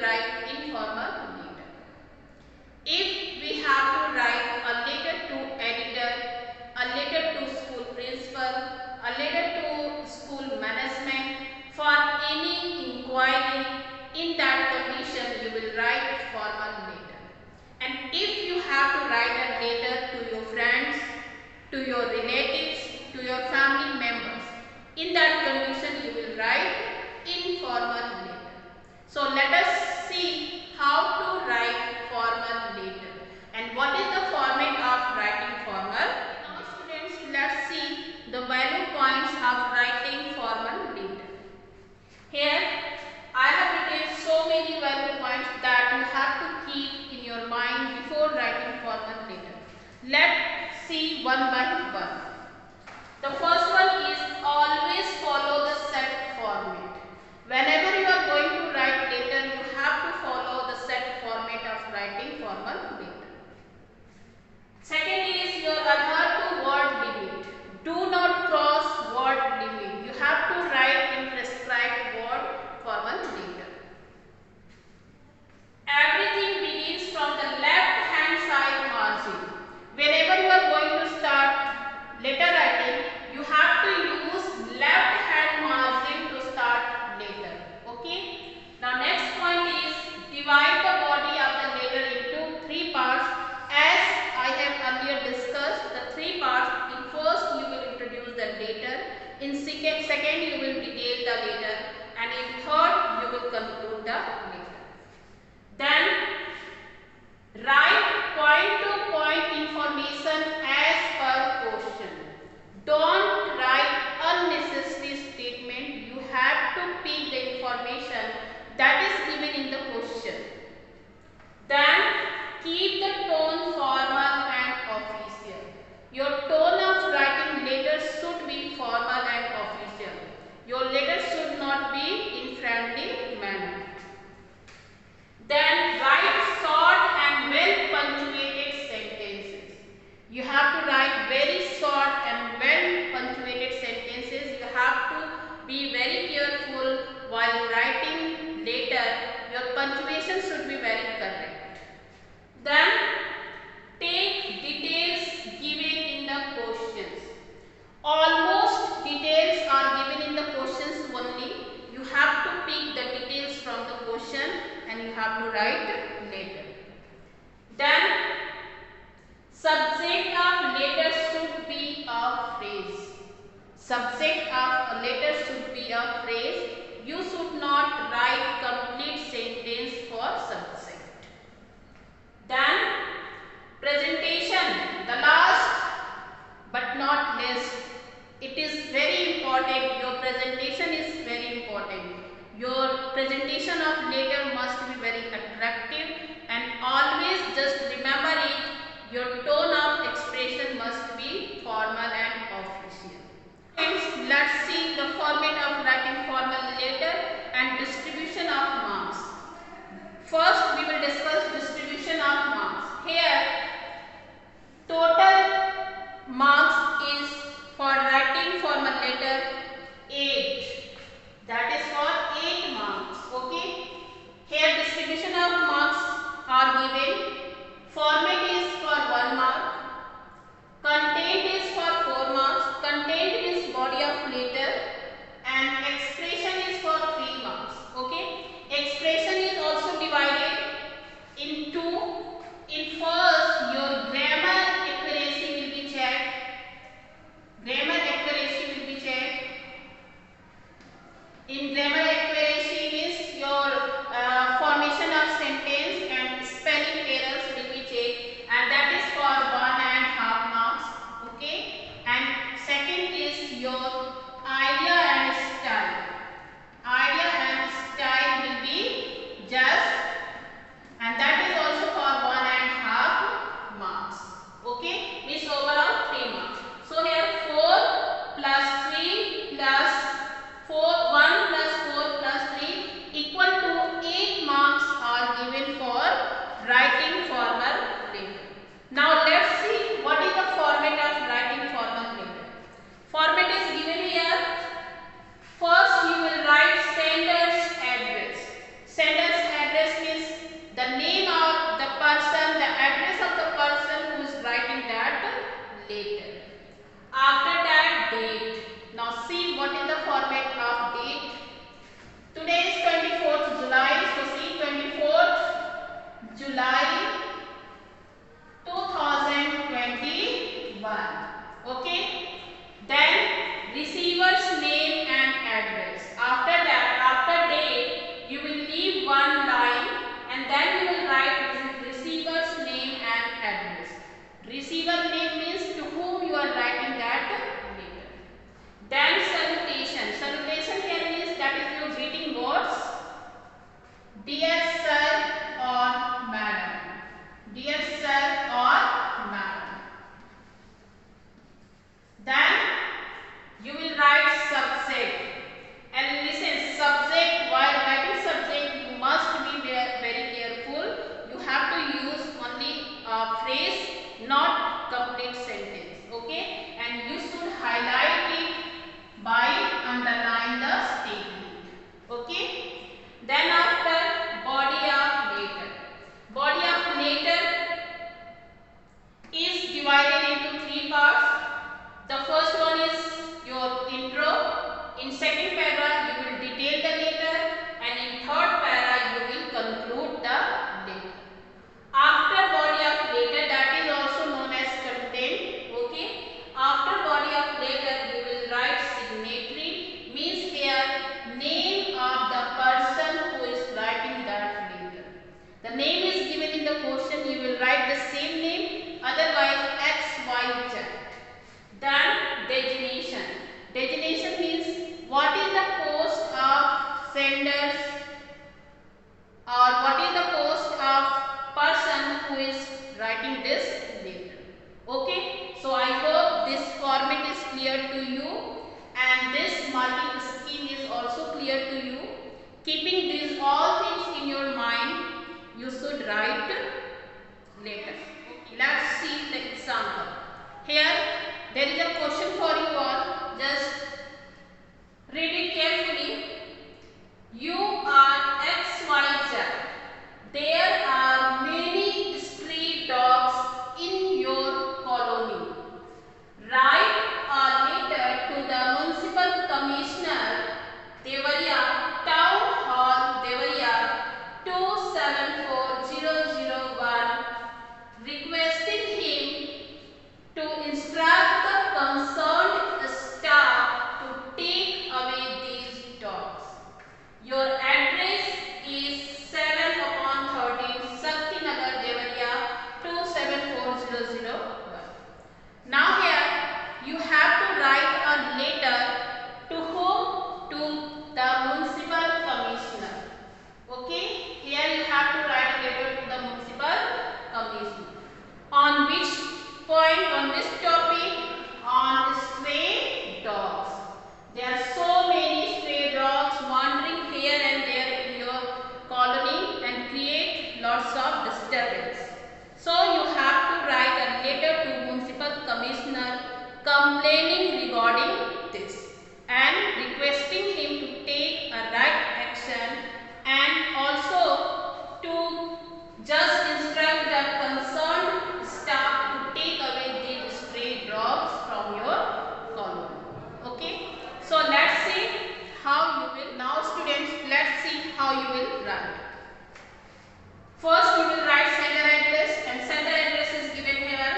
will write informal letter. If we have to write a letter to editor, a letter to school principal, a letter to school management for any inquiry, in that condition you will write formal letter. And if you have to write a letter to your friends, to your relatives, to your family members, in that condition you will write informal letter. So let us see how to write formal letter and what is the format of writing formal. Now students, let's see the value points of writing formal letter. Here I have written so many value points that you have to keep in your mind before writing formal letter. Let's see one by one. The first one is always follow the set format. Whenever you are going to write letter, you have to follow the set format of writing formal letter. Second is your adhere to word limit. Do not cross word limit. You have to write in prescribed word formal letter. Everything begins from the left hand side margin. Whenever you are going to start letter writing, you have to use left hand margin to start letter. Okay. Now next point is divide the body of the letter into three parts. As I have earlier discussed, the three parts. In first you will introduce the letter. In second you will detail the letter, and in third you will conclude the letter. Then write point to point information as per question. Don't write unnecessary statement. You have to pick the information that is given in the question. Then keep the tone formal and official. Your tone of writing letters should be formal and official. Your letters should not be in friendly manner. Then write short and well punctuated sentences. You have to write very short and well punctuated sentences. You have to be very careful while writing letter. Your punctuation should be very correct. Then take details given in the questions. Almost details are given in the questions only. You have to pick the details from the question and you have to write later. Then subject of letter should be a phrase. Subject of a letter should be a phrase. You should not write complete sentence for subject. Then presentation, the last but not least. It is very important. Your presentation is very important. Your presentation of letter must be very attractive, and always just remember it, your tone of expression must be formal and official. Friends, let's see the format of writing formal letter and distribution of marks. Dear sir or madam. Dear sir or madam. Then you will write subject. And listen, subject, while writing subject, you must be very careful. You have to use only a phrase, not complete sentence. Okay? And you should highlight it by underline the statement. Okay? Then after, body of letter. Body of letter is divided into three parts. The first one is your intro. In second paragraph, you will detail the letter, and in third paragraph, you will conclude the letter. After body of letter, that is also known as content. Okay. After body of letter, you will write signatory. Means here name of the person who is writing that letter. The name is given in the question. You will write the same name. Otherwise, X, Y, Z. Then designation. Designation means what is the post of senders or what is the post of person who is writing this letter. Okay. So I hope this format is clear to you and this marking scheme is also clear to you. Keeping these all things in your mind, you should write letters. Let's see the example. Here there is a question for you all. Just read it carefully. You are XYZ. There are many stray dogs in your colony. Write a letter to the Municipal Commissioner, Devariya, Town Hall, Devariya, 274001, requesting him to instruct the concerned staff to take away these dogs. Your address is 7/13 Sakti Nagar, Devariya, 274001. Now here you have to write a letter to whom? To the Municipal Commissioner. Okay? Here you have to write a letter to the Municipal Commissioner. On which point, on this topic, on stray dogs. There are so many stray dogs wandering here and there in your colony and create lots of disturbance. So you have to write a letter to Municipal Commissioner complaining regarding this and requesting him to take a right action and also to just instruct the concerned staff to take away these stray dogs from your colony. Okay. So let's see how you will. Now students, let's see how you will write. First you will write sender address, and sender address is given here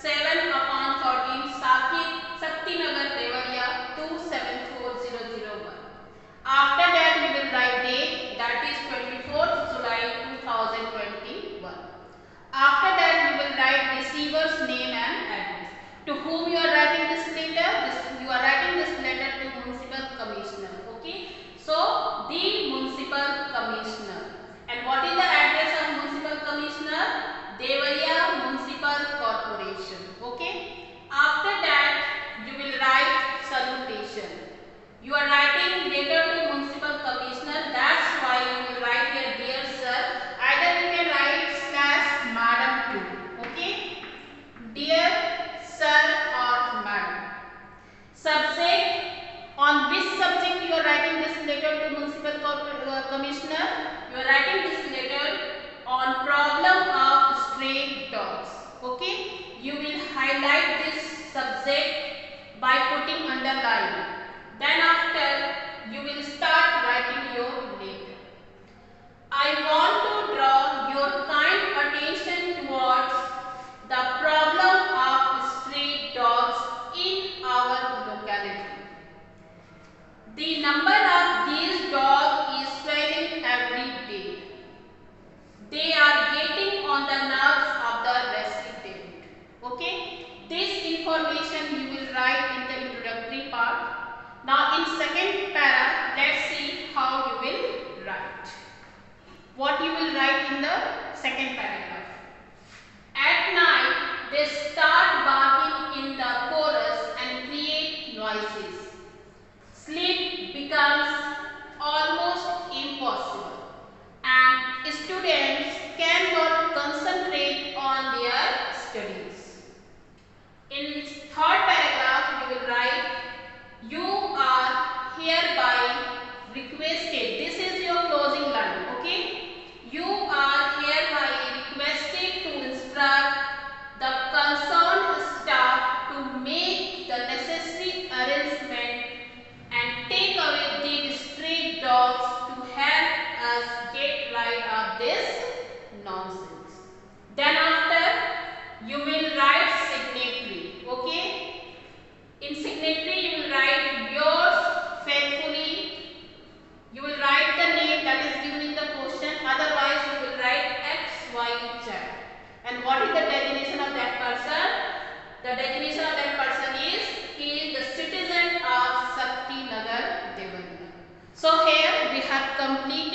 7/13 Sakti Nagar, Devariya, 274001. After that you will write date, that is 24th July 2021. After that you will write receiver's name and address. To whom you are writing this letter? You are writing this letter to Municipal Commissioner. Okay. So the Municipal Commissioner. And what is the address of Municipal Commissioner? Devariya Municipal Corporation. Okay. After that you will write salutation. You are writing letter to Municipal Commissioner. That's why you will write here dear sir. Either you can write /madam too. Okay. Dear sir or what you will write in the second paragraph. At night, they start barking in the chorus and create noises. Sleep becomes almost impossible, and students cannot concentrate on their studies. In third paragraph, you will write, you are hereby requested. This is your closing line, okay? You are hereby requested to instruct the concerned staff to make the necessary arrangement and take away these stray dogs to help us get rid of this nonsense. Then after, you will write signatory, okay? In signatory, you will write yours faithfully. You will write the name that is given in the question. Otherwise, you will write XYZ. And what is the designation of that person? The designation of that person is, he is the citizen of Shaktinagar, Devanagar. So here we have completed